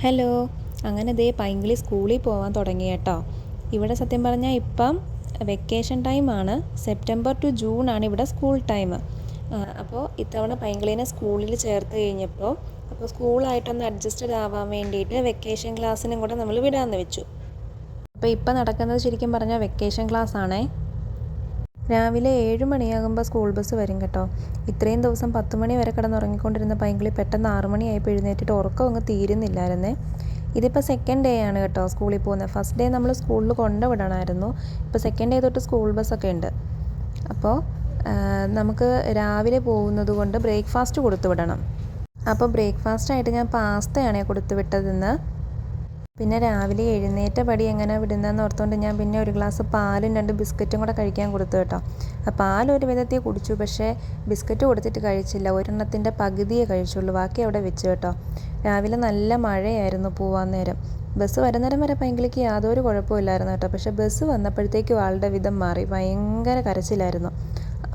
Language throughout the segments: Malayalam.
ഹലോ. അങ്ങനെ ദേ പൈങ്കിളി സ്കൂളിൽ പോകാൻ തുടങ്ങി കേട്ടോ. ഇവിടെ സത്യം പറഞ്ഞാൽ ഇപ്പം വെക്കേഷൻ ടൈമാണ്. സെപ്റ്റംബർ ടു ജൂൺ ആണ് ഇവിടെ സ്കൂൾ ടൈം. അപ്പോൾ ഇത്തവണ പൈങ്കിളീനെ സ്കൂളിൽ ചേർത്ത് കഴിഞ്ഞപ്പോൾ സ്കൂളായിട്ടൊന്ന് അഡ്ജസ്റ്റഡ് ആവാൻ വേണ്ടിയിട്ട് വെക്കേഷൻ ക്ലാസ്സിനും കൂടെ നമ്മൾ വിടാമെന്ന് വെച്ചു. അപ്പോൾ ഇപ്പം നടക്കുന്നത് ശരിക്കും പറഞ്ഞാൽ വെക്കേഷൻ ക്ലാസ് ആണേ. രാവിലെ 7 മണിയാകുമ്പോൾ സ്കൂൾ ബസ് വരും കേട്ടോ. ഇത്രയും ദിവസം 10 മണി വരെ കിടന്നുറങ്ങിക്കൊണ്ടിരുന്ന പൈങ്കിളി പെട്ടെന്ന് 6 മണിയായപ്പോൾ എഴുന്നേറ്റിട്ട് ഉറക്കം അങ്ങ് തീരുന്നില്ലായിരുന്നേ. ഇതിപ്പോൾ സെക്കൻഡ് ഡേ ആണ് കേട്ടോ സ്കൂളിൽ പോകുന്നത്. ഫസ്റ്റ് ഡേ നമ്മൾ സ്കൂളിൽ കൊണ്ടുവിടണമായിരുന്നു. ഇപ്പോൾ സെക്കൻഡ് ഡേ തൊട്ട് സ്കൂൾ ബസ്സൊക്കെ ഉണ്ട്. അപ്പോൾ നമുക്ക് രാവിലെ പോകുന്നത് കൊണ്ട് ബ്രേക്ക്ഫാസ്റ്റ് കൊടുത്തു വിടണം. അപ്പോൾ ബ്രേക്ക്ഫാസ്റ്റായിട്ട് ഞാൻ പാസ്തയാണ് കൊടുത്തു വിട്ടതെന്ന്. പിന്നെ രാവിലെ എഴുന്നേറ്റ പടി എങ്ങനെ വിടുന്നതെന്ന് ഓർത്തുകൊണ്ട് ഞാൻ പിന്നെ ഒരു ഗ്ലാസ് പാലും 2 ബിസ്ക്കറ്റും കൂടെ കഴിക്കാൻ കൊടുത്തു കേട്ടോ. പാൽ ഒരു വിധത്തിൽ കുടിച്ചു, പക്ഷേ ബിസ്ക്കറ്റ് കൊടുത്തിട്ട് കഴിച്ചില്ല. ഒരെണ്ണത്തിൻ്റെ പകുതിയേ കഴിച്ചുള്ളൂ, ബാക്കി അവിടെ വെച്ച് കേട്ടോ. രാവിലെ നല്ല മഴയായിരുന്നു പോവാൻ നേരം. ബസ് വരുന്നേരം വരെ പൈങ്കിളിക്ക് യാതൊരു കുഴപ്പമില്ലായിരുന്നു കേട്ടോ. പക്ഷേ ബസ് വന്നപ്പോഴത്തേക്കും ആളുടെ വിധം മാറി, ഭയങ്കര കരച്ചിലായിരുന്നു.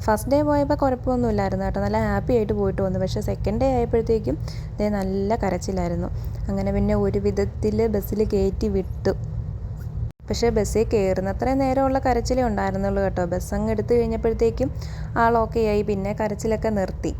ഫസ്റ്റ് ഡേ പോയപ്പോൾ കുഴപ്പമൊന്നുമില്ലായിരുന്നു കേട്ടോ, നല്ല ഹാപ്പി ആയിട്ട് പോയിട്ട് വന്നു. പക്ഷേ സെക്കൻഡ് ഡേ ആയപ്പോഴത്തേക്കും നല്ല കരച്ചിലായിരുന്നു. അങ്ങനെ പിന്നെ ഒരു വിധത്തിൽ ബസ്സിൽ കയറ്റി വിട്ടു. പക്ഷേ ബസ്സിൽ കയറുന്നത്രയും നേരമുള്ള കരച്ചിലേ ഉണ്ടായിരുന്നുള്ളൂ കേട്ടോ. ബസ് അങ്ങ് എടുത്തു കഴിഞ്ഞപ്പോഴത്തേക്കും ആൾ ഓക്കെ ആയി, പിന്നെ കരച്ചിലൊക്കെ നിർത്തി.